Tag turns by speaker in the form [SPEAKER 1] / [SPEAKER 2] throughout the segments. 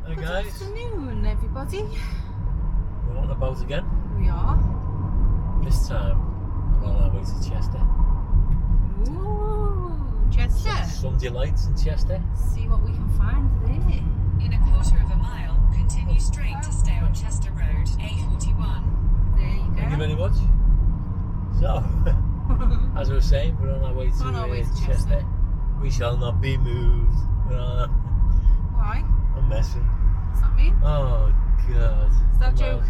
[SPEAKER 1] Hi guys.
[SPEAKER 2] Good afternoon, everybody.
[SPEAKER 1] We're on the boat again.
[SPEAKER 2] We are.
[SPEAKER 1] This time we're on our way to Chester.
[SPEAKER 2] Ooh, Chester.
[SPEAKER 1] Some delights in Chester.
[SPEAKER 2] See what we can find there.
[SPEAKER 3] In a quarter of a mile, continue straight to stay on Chester Road, A41.
[SPEAKER 2] There you go.
[SPEAKER 1] Thank you very much. So, as I was saying, we're on our way to Chester. We shall not be moved.
[SPEAKER 2] Why?
[SPEAKER 1] I'm messing.
[SPEAKER 2] What's that mean?
[SPEAKER 1] Oh God.
[SPEAKER 2] Is that a joke?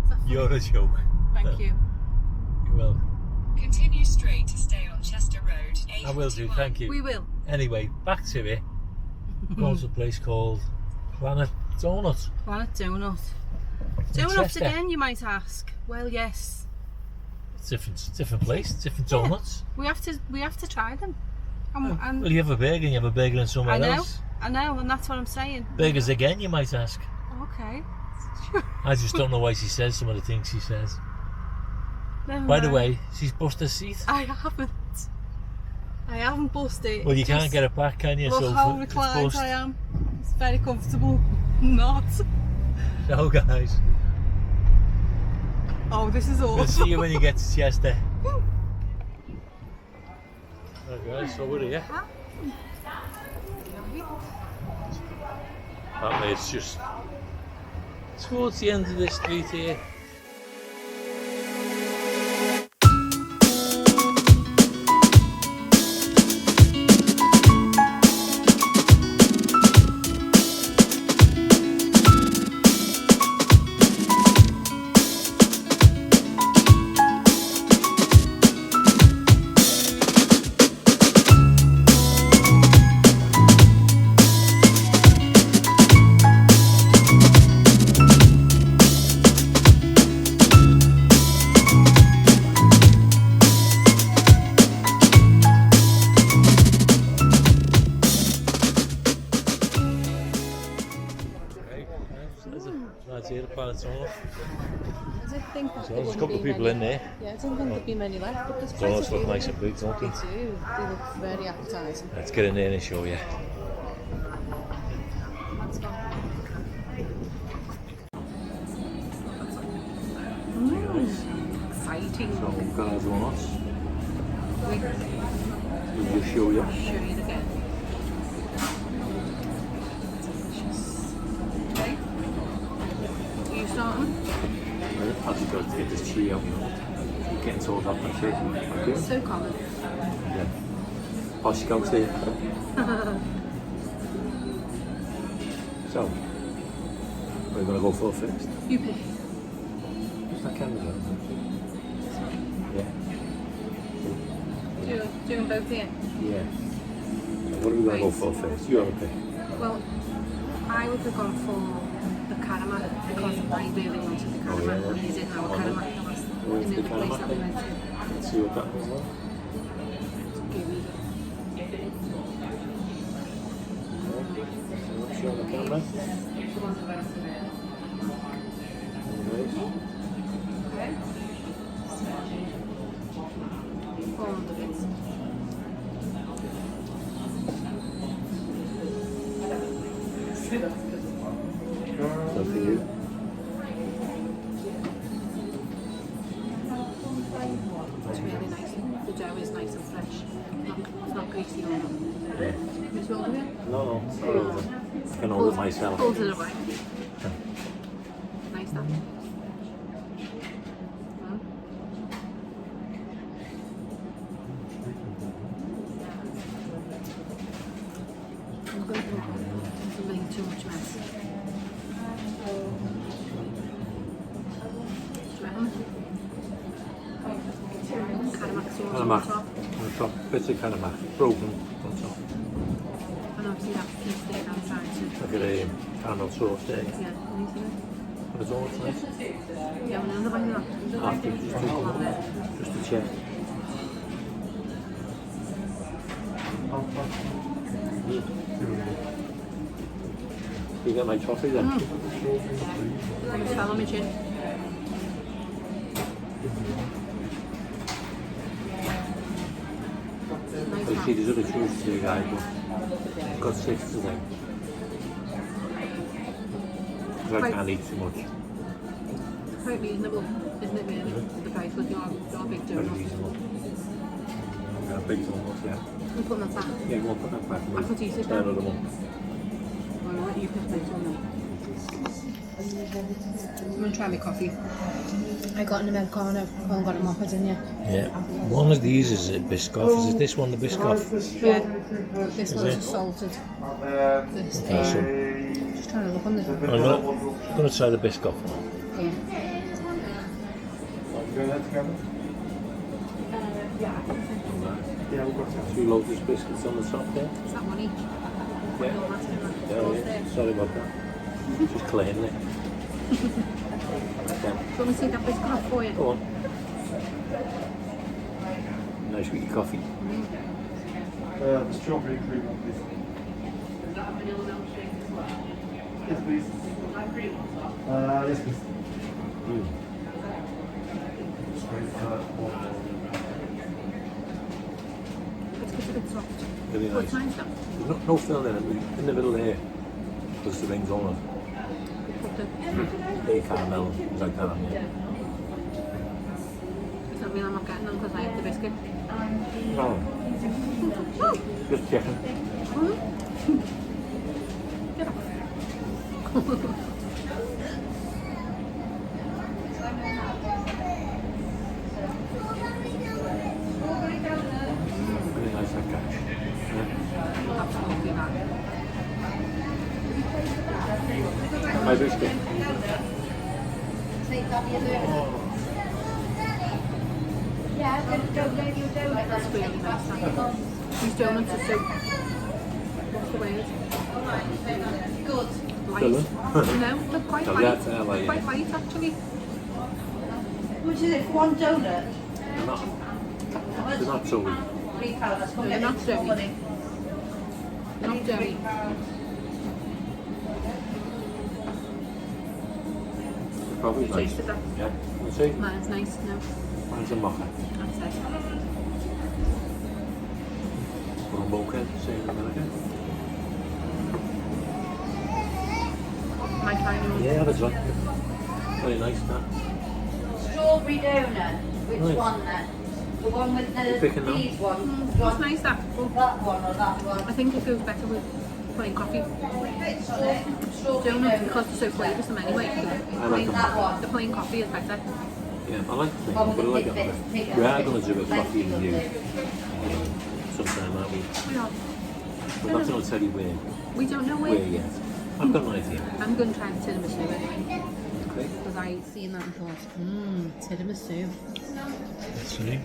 [SPEAKER 2] Is that funny?
[SPEAKER 1] You're a joke.
[SPEAKER 2] Thank you.
[SPEAKER 1] You will.
[SPEAKER 3] Continue straight to stay on Chester Road, A41.
[SPEAKER 1] I will do, thank you.
[SPEAKER 2] We will.
[SPEAKER 1] Anyway, back to it. Going to a place called Planet Doughnut.
[SPEAKER 2] Planet Doughnut.
[SPEAKER 1] In
[SPEAKER 2] Doughnut
[SPEAKER 1] Chester.
[SPEAKER 2] again, you might ask. Well, yes.
[SPEAKER 1] It's different place, different donuts.
[SPEAKER 2] We have to try them. And
[SPEAKER 1] Well, you have a burger and you have a burger in somewhere else.
[SPEAKER 2] I know, and that's what I'm saying.
[SPEAKER 1] Burgers again, you might ask.
[SPEAKER 2] Okay.
[SPEAKER 1] I just don't know why she says some of the things she says.
[SPEAKER 2] Never
[SPEAKER 1] By the
[SPEAKER 2] mind.
[SPEAKER 1] way, she's bust her seat.
[SPEAKER 2] I haven't busted.
[SPEAKER 1] Well, you
[SPEAKER 2] Just
[SPEAKER 1] can't get it back, can you?
[SPEAKER 2] Look
[SPEAKER 1] So
[SPEAKER 2] how
[SPEAKER 1] it's
[SPEAKER 2] reclined
[SPEAKER 1] bust.
[SPEAKER 2] I am. It's very comfortable. Not.
[SPEAKER 1] So, guys,
[SPEAKER 2] Oh, this is
[SPEAKER 1] we'll
[SPEAKER 2] awesome.
[SPEAKER 1] see you when you get to Chester. Right, guys, so we're here. Apparently, it's just towards the end of this street here. Right here, the Planet Doughnut.
[SPEAKER 2] I did think that
[SPEAKER 1] So
[SPEAKER 2] there
[SPEAKER 1] there's a
[SPEAKER 2] wouldn't
[SPEAKER 1] couple of
[SPEAKER 2] be
[SPEAKER 1] people
[SPEAKER 2] many.
[SPEAKER 1] in there.
[SPEAKER 2] Yeah, I didn't think there'd be many left, but there's quite a
[SPEAKER 1] Donuts
[SPEAKER 2] few.
[SPEAKER 1] look nice and big, don't
[SPEAKER 2] They
[SPEAKER 1] they?
[SPEAKER 2] do. They look very appetising.
[SPEAKER 1] Let's get in there and show you.
[SPEAKER 2] Let's go.
[SPEAKER 1] Nice.
[SPEAKER 2] Exciting.
[SPEAKER 1] So we've got our donuts.
[SPEAKER 2] We'll
[SPEAKER 1] We'll just show you.
[SPEAKER 2] show you again. Delicious. Okay. Are you starting?
[SPEAKER 1] I've just got to get this tree out, you know. Getting told off my tree. Okay.
[SPEAKER 2] So common.
[SPEAKER 1] Yeah. Posh goes there. So, we're going to go for first.
[SPEAKER 2] You pick.
[SPEAKER 1] What's that camera on? Yeah.
[SPEAKER 2] Do them both here.
[SPEAKER 1] Yeah. So what are we going to go for first? You have a pick.
[SPEAKER 2] Well, I would have gone for the caramel because I really wanted the caramel.
[SPEAKER 1] yeah, yeah.
[SPEAKER 2] And they didn't have a caramel
[SPEAKER 1] Where's
[SPEAKER 2] in
[SPEAKER 1] the
[SPEAKER 2] the other place
[SPEAKER 1] caramel?
[SPEAKER 2] that we went to.
[SPEAKER 1] Let's see what that was like.
[SPEAKER 2] Gooey.
[SPEAKER 1] Show on the camera. Nice.
[SPEAKER 2] All of the bits.
[SPEAKER 1] So for you.
[SPEAKER 2] It's really nice. The dough is nice and fresh. It's not greasy or not.
[SPEAKER 1] Yeah.
[SPEAKER 2] Did you hold it?
[SPEAKER 1] No, it's not over. I can hold it myself.
[SPEAKER 2] Hold it away. Nice that. I'm going to make too much mess.
[SPEAKER 1] Caramel on top, bits of caramel, broken on top.
[SPEAKER 2] And obviously that piece there outside too.
[SPEAKER 1] Look at the caramel sauce there.
[SPEAKER 2] Yeah, can you see that?
[SPEAKER 1] But it's all nice.
[SPEAKER 2] Yeah, another bite of that.
[SPEAKER 1] After just to check. You get my toffee then?
[SPEAKER 2] It fell on my chin. Nice
[SPEAKER 1] So
[SPEAKER 2] one.
[SPEAKER 1] see, there's other choices to the guy, but I've got 6 today. Because I can't eat too much.
[SPEAKER 2] Quite reasonable, isn't it really? The price with your big
[SPEAKER 1] Very
[SPEAKER 2] donut.
[SPEAKER 1] reasonable. Yeah, big donuts, yeah.
[SPEAKER 2] I'm putting that back.
[SPEAKER 1] Yeah, we'll put that back.
[SPEAKER 2] I could use it
[SPEAKER 1] Try
[SPEAKER 2] now.
[SPEAKER 1] another one.
[SPEAKER 2] Alright, you can make one now. I'm going to try my coffee. I got an Americano. Colin got a Mocha, didn't you?
[SPEAKER 1] Yeah. One of these is a Biscoff. Is it this one, the Biscoff?
[SPEAKER 2] Yeah. This
[SPEAKER 1] Is
[SPEAKER 2] one's
[SPEAKER 1] it?
[SPEAKER 2] salted. This
[SPEAKER 1] Okay, so
[SPEAKER 2] just trying to look on this one.
[SPEAKER 1] I'm gonna try the Biscoff one.
[SPEAKER 2] Yeah.
[SPEAKER 1] Yeah, we've got 2 Lotus biscuits on the top there.
[SPEAKER 2] Is that one each?
[SPEAKER 1] Yeah. Yeah. Sorry about that. Just cleaning it.
[SPEAKER 2] Do you want me to take that biscuit off for you?
[SPEAKER 1] Go on. Nice with your coffee.
[SPEAKER 4] The strawberry cream one, please. Yes, please. Yes, please.
[SPEAKER 1] Mm.
[SPEAKER 2] Biscuit's a bit soft.
[SPEAKER 1] Really
[SPEAKER 2] Well, it's
[SPEAKER 1] nice.
[SPEAKER 2] nice though.
[SPEAKER 1] There's no filling in it. In the middle there, there's the rings on it.
[SPEAKER 2] Put the,
[SPEAKER 1] The caramel, like that. Yeah.
[SPEAKER 2] does that mean I'm not getting them because I ate the biscuit?
[SPEAKER 1] No. Just checking.
[SPEAKER 2] Get off.
[SPEAKER 1] Really nice that catch. Yeah.
[SPEAKER 2] Absolutely not.
[SPEAKER 1] My biscuit.
[SPEAKER 2] That's really nice. That. These donuts are so. What's the word? Light.
[SPEAKER 1] Filling?
[SPEAKER 2] No, they're quite
[SPEAKER 1] Oh,
[SPEAKER 2] light.
[SPEAKER 1] yeah, yeah,
[SPEAKER 2] They're
[SPEAKER 1] yeah.
[SPEAKER 2] quite light actually.
[SPEAKER 5] Which is it for one donut?
[SPEAKER 1] They're not so weak.
[SPEAKER 2] They're not doughy. Not doughy.
[SPEAKER 1] They're probably nice.
[SPEAKER 2] Tasted that.
[SPEAKER 1] Yeah. You see?
[SPEAKER 2] Mine's nice. No,
[SPEAKER 1] Mine's a mocha.
[SPEAKER 2] that's it.
[SPEAKER 1] Or a mocha, say in America.
[SPEAKER 2] My final.
[SPEAKER 1] Yeah, that's right. Very nice that.
[SPEAKER 5] Strawberry donut. Which
[SPEAKER 1] Nice.
[SPEAKER 5] one then? The one with
[SPEAKER 1] Picking them.
[SPEAKER 5] these ones?
[SPEAKER 2] It's nice that.
[SPEAKER 5] That one or that one?
[SPEAKER 2] I think it goes better with plain coffee.
[SPEAKER 5] Strawberry
[SPEAKER 2] Donuts
[SPEAKER 5] donut.
[SPEAKER 2] because they're so flavoursome anyway.
[SPEAKER 1] I like
[SPEAKER 2] Plain,
[SPEAKER 1] them.
[SPEAKER 5] That one.
[SPEAKER 2] the plain coffee is better.
[SPEAKER 1] Yeah, I like the thing,
[SPEAKER 5] One with
[SPEAKER 1] but I
[SPEAKER 5] the
[SPEAKER 1] like
[SPEAKER 5] big
[SPEAKER 1] it.
[SPEAKER 5] bits, big
[SPEAKER 1] We are
[SPEAKER 5] bits.
[SPEAKER 1] going to do a coffee
[SPEAKER 5] Plenty
[SPEAKER 1] review
[SPEAKER 5] of it.
[SPEAKER 1] sometime, aren't we?
[SPEAKER 2] We are.
[SPEAKER 1] But that's not tell you where
[SPEAKER 2] We don't know
[SPEAKER 1] yet. I've got an idea.
[SPEAKER 2] I'm going to try the tiramisu anyway.
[SPEAKER 1] Okay.
[SPEAKER 2] Because I seen that and thought, tiramisu.
[SPEAKER 1] Let's see.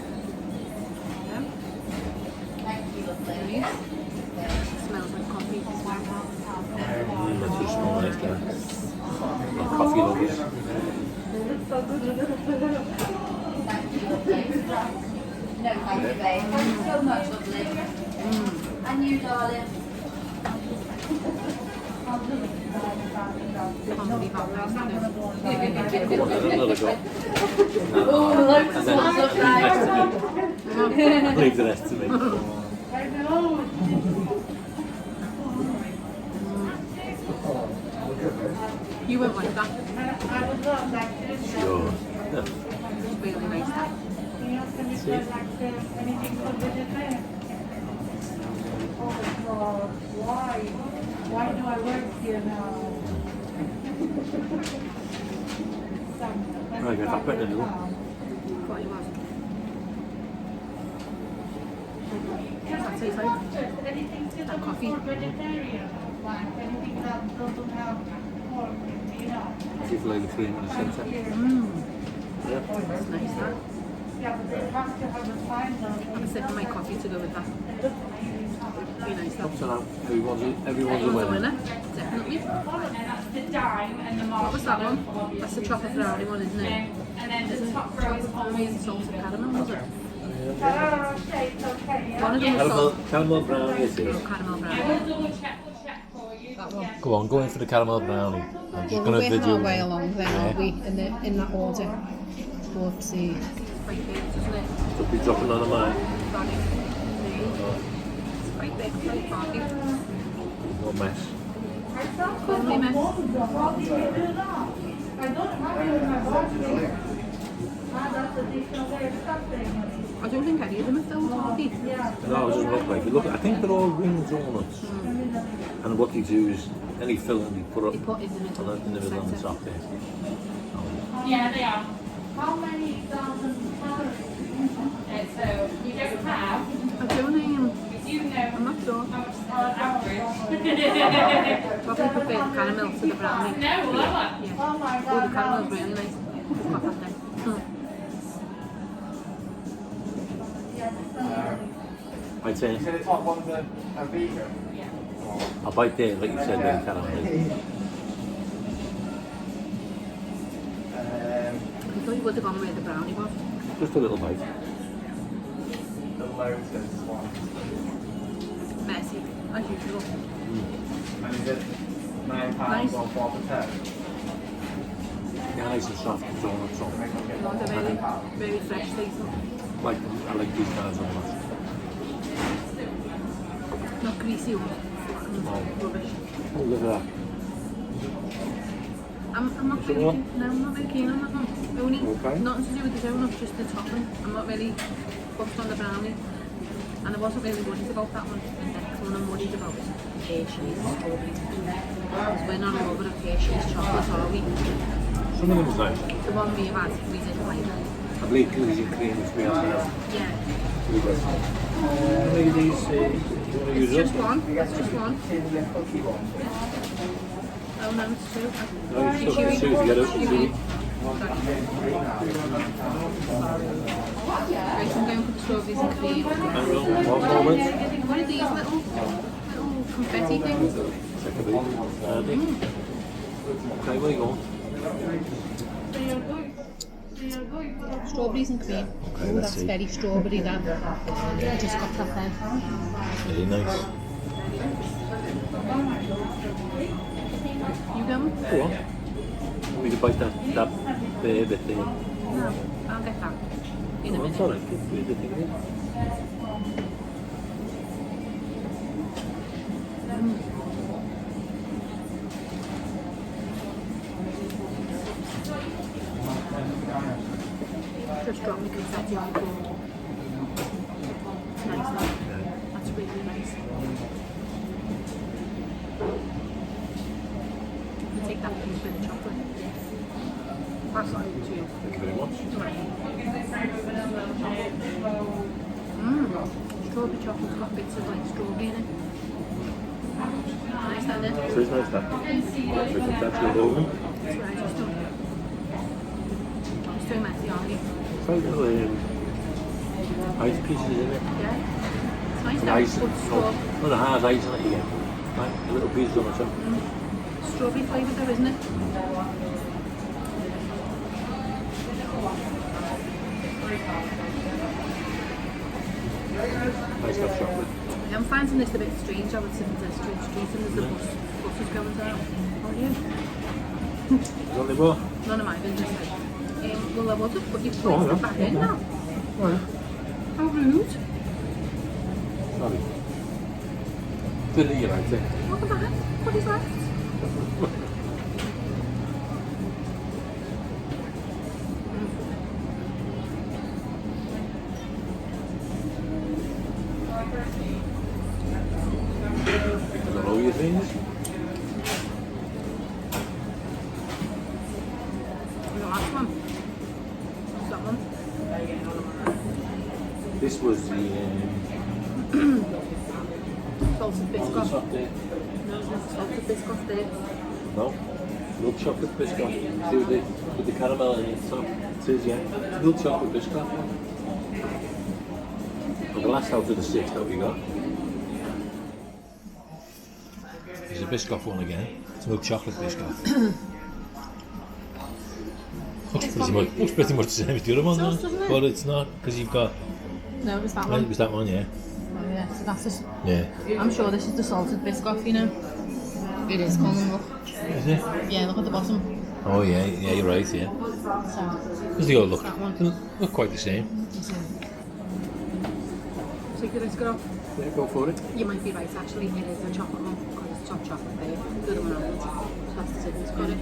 [SPEAKER 2] Yeah.
[SPEAKER 5] Thank you, lovely.
[SPEAKER 2] Nice. Smells like coffee.
[SPEAKER 1] That's just small nice there. And coffee lovers.
[SPEAKER 5] Thank you, lovely. No, thank you, babe. Thank you so much, lovely. And you, darling.
[SPEAKER 2] Can't believe how nice that is.
[SPEAKER 1] Come on, have another go.
[SPEAKER 5] Oh, look,
[SPEAKER 1] And then
[SPEAKER 5] smells so nice.
[SPEAKER 1] leave the rest to me.
[SPEAKER 2] You won't like that.
[SPEAKER 1] Sure. Yeah.
[SPEAKER 2] It's really nice that.
[SPEAKER 1] See?
[SPEAKER 6] Why do I work here now?
[SPEAKER 1] Right, get that bit in the
[SPEAKER 2] Thought you was. That tastes like
[SPEAKER 6] Anything
[SPEAKER 2] that coffee.
[SPEAKER 6] vegetarian, like anything that doesn't have pork, you know.
[SPEAKER 1] Just lay the cream in the centre. Yeah.
[SPEAKER 2] It's nice that.
[SPEAKER 6] Yeah, but they have to have a final.
[SPEAKER 2] I'm sipping my coffee to go with that. Be nice that.
[SPEAKER 1] Up to now, everyone's a
[SPEAKER 2] Everyone's a
[SPEAKER 1] winner.
[SPEAKER 2] winner, definitely.
[SPEAKER 6] That's the dime and the
[SPEAKER 2] What was that one? That's the chocolate brownie one, isn't it?
[SPEAKER 6] And then
[SPEAKER 2] Isn't
[SPEAKER 6] the
[SPEAKER 2] it
[SPEAKER 6] top row is
[SPEAKER 2] chocolate
[SPEAKER 6] always
[SPEAKER 2] brownie and salted caramel, was it?
[SPEAKER 6] okay, it's okay, yeah.
[SPEAKER 2] One of them was
[SPEAKER 1] Caramel,
[SPEAKER 2] salted
[SPEAKER 1] caramel brownie it is.
[SPEAKER 2] caramel
[SPEAKER 6] I
[SPEAKER 2] brownie.
[SPEAKER 6] will double check for you.
[SPEAKER 2] That one.
[SPEAKER 1] Go on, go in for the caramel brownie. I'm just
[SPEAKER 2] Well,
[SPEAKER 1] going
[SPEAKER 2] we're
[SPEAKER 1] to video.
[SPEAKER 2] our way along then, aren't we?
[SPEAKER 1] Yeah.
[SPEAKER 2] In that order. Whoopsie. Quite big, isn't it?
[SPEAKER 1] So be dropping on a mine.
[SPEAKER 2] It's quite big, quite party.
[SPEAKER 1] No mess.
[SPEAKER 2] Only mess.
[SPEAKER 6] What did you do now? I don't have it in my box. Ah, that's additional way of something.
[SPEAKER 2] I don't think any of them are still talking.
[SPEAKER 6] Yeah.
[SPEAKER 1] No, it doesn't look like it. Look, I think they're all ring donuts. And what they do is any filling they put up
[SPEAKER 2] They put in the middle.
[SPEAKER 1] in the middle on the top there.
[SPEAKER 6] Yeah, they are. How many thousand calories?
[SPEAKER 7] So you don't have,
[SPEAKER 2] I don't
[SPEAKER 7] you know
[SPEAKER 2] I'm not sure.
[SPEAKER 7] how much on average.
[SPEAKER 2] Probably prefer the caramel to the brownie.
[SPEAKER 7] No, lower.
[SPEAKER 2] Yeah.
[SPEAKER 6] Oh my
[SPEAKER 2] Oh, the
[SPEAKER 6] god.
[SPEAKER 2] caramel's really nice. It's got that there.
[SPEAKER 1] My turn.
[SPEAKER 4] You said the top one's a vegan?
[SPEAKER 1] I'll bite there, like you said, the caramel.
[SPEAKER 2] I thought you would have gone where the brownie was.
[SPEAKER 1] Just a little bite.
[SPEAKER 4] The Lotus one.
[SPEAKER 2] Messy, as usual.
[SPEAKER 4] And is it £9
[SPEAKER 2] Nice.
[SPEAKER 4] or 4 for 10?
[SPEAKER 1] Yeah, nice and soft and donuts on.
[SPEAKER 2] They're very fresh, these.
[SPEAKER 1] I like these kind of donuts.
[SPEAKER 2] Not greasy or rubbish.
[SPEAKER 1] Oh, look at that.
[SPEAKER 2] I'm not
[SPEAKER 1] Is it
[SPEAKER 2] really
[SPEAKER 1] one?
[SPEAKER 2] keen. No, I'm not really keen on that one. Only
[SPEAKER 1] Okay.
[SPEAKER 2] nothing to do with the donut, just the topping. I'm not really fussed on the brownie. And I wasn't really worried about that one. The next one I'm worried about pear cheese. Because we're not a lover of pear cheese chocolate, are we?
[SPEAKER 1] Some of them is nice.
[SPEAKER 2] The one we had, we didn't like it.
[SPEAKER 1] I believe cookies and cream is real now.
[SPEAKER 2] Yeah.
[SPEAKER 1] How many of these do you want to
[SPEAKER 2] It's
[SPEAKER 1] use
[SPEAKER 2] just
[SPEAKER 1] up?
[SPEAKER 2] one. It's just one.
[SPEAKER 4] Chili and cookie one.
[SPEAKER 2] Oh no, it's two.
[SPEAKER 1] No, you still got two to get up.
[SPEAKER 2] Chewy.
[SPEAKER 1] Chewy.
[SPEAKER 2] Right, I'm going for the strawberries and cream.
[SPEAKER 1] Hang on, one moment.
[SPEAKER 2] What are these little confetti things?
[SPEAKER 1] Take a beat. Okay, where you going?
[SPEAKER 6] So you're going for the
[SPEAKER 2] Strawberries and cream.
[SPEAKER 1] Okay,
[SPEAKER 2] Oh,
[SPEAKER 1] let's
[SPEAKER 2] that's
[SPEAKER 1] see.
[SPEAKER 2] very strawberry that. I just got that then.
[SPEAKER 1] Very nice.
[SPEAKER 2] You going?
[SPEAKER 1] Go on. Want me to bite that bare bit there?
[SPEAKER 2] No, I'll get that in a
[SPEAKER 1] Oh,
[SPEAKER 2] minute.
[SPEAKER 1] it's alright. Get the thing in.
[SPEAKER 2] Just drop me confetti on the floor. Nice, that. That's really nice. You take that piece with the chocolate. That's not too.
[SPEAKER 1] Thank you very much.
[SPEAKER 2] Strawberry chocolate's got bits of like strawberry in it. Nice, that is.
[SPEAKER 1] So it's nice that. That's your oven.
[SPEAKER 2] That's what I just done. It's too messy, aren't you?
[SPEAKER 1] It's like little ice pieces in it.
[SPEAKER 2] Yeah. It's nice
[SPEAKER 1] And
[SPEAKER 2] that
[SPEAKER 1] ice.
[SPEAKER 2] good
[SPEAKER 1] Not a hard ice in it again. Right, the little pieces on the top.
[SPEAKER 2] strawberry flavoured though, isn't it?
[SPEAKER 1] Nice hot chocolate.
[SPEAKER 2] I'm finding this a bit strange. I would sit in the street and there's the buses going down. Oh yeah.
[SPEAKER 1] Is that the more?
[SPEAKER 2] None of my business. Well, I would have, but you've
[SPEAKER 1] Oh,
[SPEAKER 2] placed
[SPEAKER 1] yeah.
[SPEAKER 2] it back in now.
[SPEAKER 1] Right.
[SPEAKER 2] How rude.
[SPEAKER 1] Sorry. Didn't eat right there.
[SPEAKER 2] Look at that. What is that?
[SPEAKER 1] Is that all your things?
[SPEAKER 2] The last one. What's that one?
[SPEAKER 1] This was the
[SPEAKER 2] Salted biscuit.
[SPEAKER 1] top there.
[SPEAKER 2] No, there's salted biscuit there.
[SPEAKER 1] No. Milk chocolate biscuit. See with the caramel in it top. It says yeah. Milk chocolate biscuit. Well, the last out of the 6 that we got. There's a Biscoff one again. It's milk chocolate Biscoff. Looks pretty much the same as the other one,
[SPEAKER 2] Does,
[SPEAKER 1] though.
[SPEAKER 2] doesn't it?
[SPEAKER 1] But it's not, because you've got.
[SPEAKER 2] No, it was that
[SPEAKER 1] It
[SPEAKER 2] one.
[SPEAKER 1] was that one, yeah.
[SPEAKER 2] Oh yeah, so that's just,
[SPEAKER 1] Yeah.
[SPEAKER 2] I'm sure this is the salted biscuit, you know. It is, Colin, look.
[SPEAKER 1] Is it?
[SPEAKER 2] Yeah, look at the bottom.
[SPEAKER 1] Oh, yeah, you're right, yeah.
[SPEAKER 2] So,
[SPEAKER 1] Because they all look,
[SPEAKER 2] That one.
[SPEAKER 1] they look quite the same.
[SPEAKER 2] take the biscuit off.
[SPEAKER 1] Yeah, go for it.
[SPEAKER 2] You might be right, actually. It is a chocolate one because it's hot chocolate there. The other one Pasta Sydney's got it.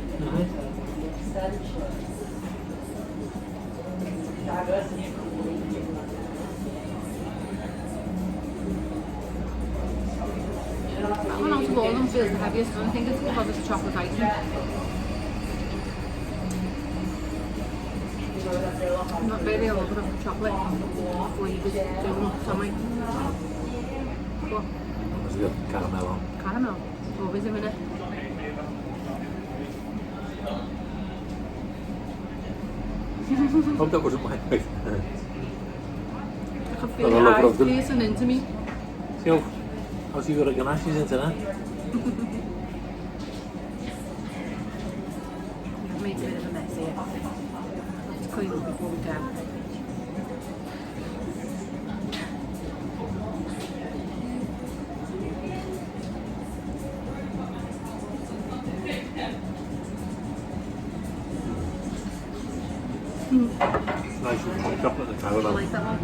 [SPEAKER 2] That one out of all of them feels the heaviest, and I think it's because it's chocolate icing. I'm not really a lover of chocolate flavors doing something. What?
[SPEAKER 1] What's the caramel on?
[SPEAKER 2] Caramel. Always a minute.
[SPEAKER 1] Hope that wasn't my face.
[SPEAKER 2] I can feel
[SPEAKER 1] Well, I
[SPEAKER 2] your
[SPEAKER 1] love
[SPEAKER 2] eyes
[SPEAKER 1] what I've done.
[SPEAKER 2] piercing into me.
[SPEAKER 1] So, how's you got a ganaches into that?
[SPEAKER 2] I've made a bit of a mess here. Let's clean up before we go.
[SPEAKER 1] It's nice with the chocolate and the
[SPEAKER 2] I
[SPEAKER 1] caramel.
[SPEAKER 2] like that one.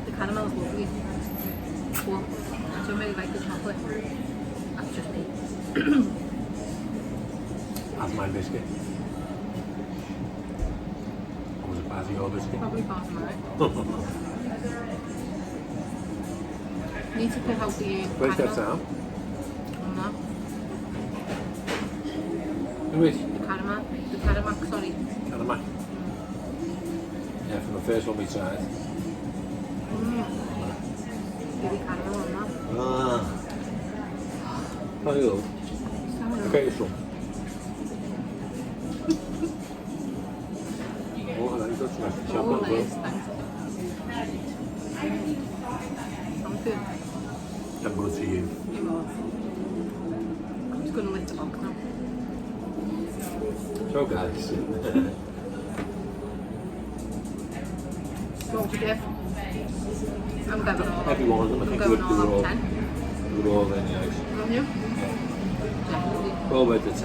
[SPEAKER 2] The caramel's lovely. But I don't really like the chocolate. That's just me.
[SPEAKER 1] That's my biscuit. Or was it part of your biscuit?
[SPEAKER 2] Probably part of mine. Need to pick out the
[SPEAKER 1] Where's that
[SPEAKER 2] caramel.
[SPEAKER 1] sound?
[SPEAKER 2] On that.
[SPEAKER 1] Which?
[SPEAKER 2] The caramel. The caramel, sorry.
[SPEAKER 1] Caramel. Yeah, from the first one we tried.
[SPEAKER 2] Maybe caramel on that.
[SPEAKER 1] Ah. Oh, you
[SPEAKER 2] Sour.
[SPEAKER 1] okay, this one. Oh, that's got some extra
[SPEAKER 2] Oh,
[SPEAKER 1] chocolate as
[SPEAKER 2] nice.
[SPEAKER 1] well.
[SPEAKER 2] Thanks. Sounds good.
[SPEAKER 1] I'm going to see you.
[SPEAKER 2] You are. I'm just going to lift the box now.
[SPEAKER 1] So guys.
[SPEAKER 2] What would you give? I'm going all
[SPEAKER 1] Every one of them, I
[SPEAKER 2] I'm
[SPEAKER 1] think
[SPEAKER 2] going
[SPEAKER 1] they
[SPEAKER 2] all
[SPEAKER 1] were
[SPEAKER 2] on 10.
[SPEAKER 1] they were all very nice.
[SPEAKER 2] Aren't you? Definitely.
[SPEAKER 1] All about the 10.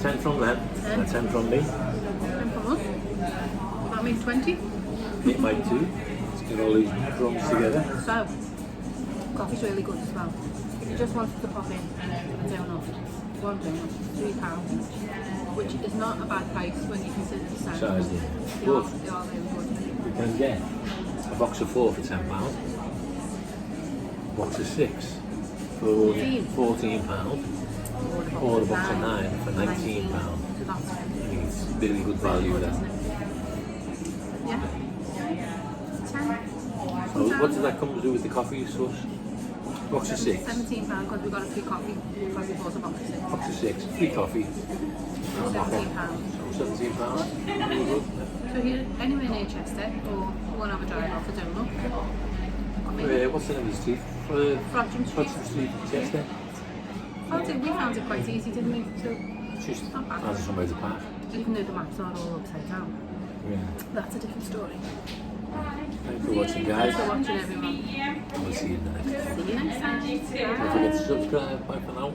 [SPEAKER 1] 10 from them,
[SPEAKER 2] 10.
[SPEAKER 1] and 10 from me.
[SPEAKER 2] 10 from us. Will that make 20?
[SPEAKER 1] It might too. Let's get all these crumbs together.
[SPEAKER 2] So, coffee's really good as well. If you just wanted to pop in a donut, one donut, £3, which is not a bad price when you consider the size.
[SPEAKER 1] Size,
[SPEAKER 2] They
[SPEAKER 1] yeah.
[SPEAKER 2] are really good.
[SPEAKER 1] You can get a box of 4 for £10. Box of 6 for £14. Or a box of 9 for £19.
[SPEAKER 2] So that's
[SPEAKER 1] I think it's really good value there.
[SPEAKER 2] yeah. 10.
[SPEAKER 1] So what does that come to do with the coffee sauce? Box of 6.
[SPEAKER 2] £17 because we got a free coffee because we bought a box of 6.
[SPEAKER 1] Box of 6. Free coffee.
[SPEAKER 2] £17.
[SPEAKER 1] £17. Really good.
[SPEAKER 2] So if you're anywhere near Chester or you want to have a drive off a donut, come in.
[SPEAKER 1] What's the name of the street?
[SPEAKER 2] Frodsham Street.
[SPEAKER 1] Frodsham Street, Chester.
[SPEAKER 2] We found it quite easy, didn't we? So
[SPEAKER 1] It's just
[SPEAKER 2] not bad.
[SPEAKER 1] as somewhere to park.
[SPEAKER 2] Even though the maps are all upside down.
[SPEAKER 1] Yeah.
[SPEAKER 2] That's a different story.
[SPEAKER 1] Thanks for watching, guys.
[SPEAKER 2] Thanks for watching, everyone.
[SPEAKER 1] We'll see you next time.
[SPEAKER 2] See you next time.
[SPEAKER 1] Don't forget to subscribe. Bye for now.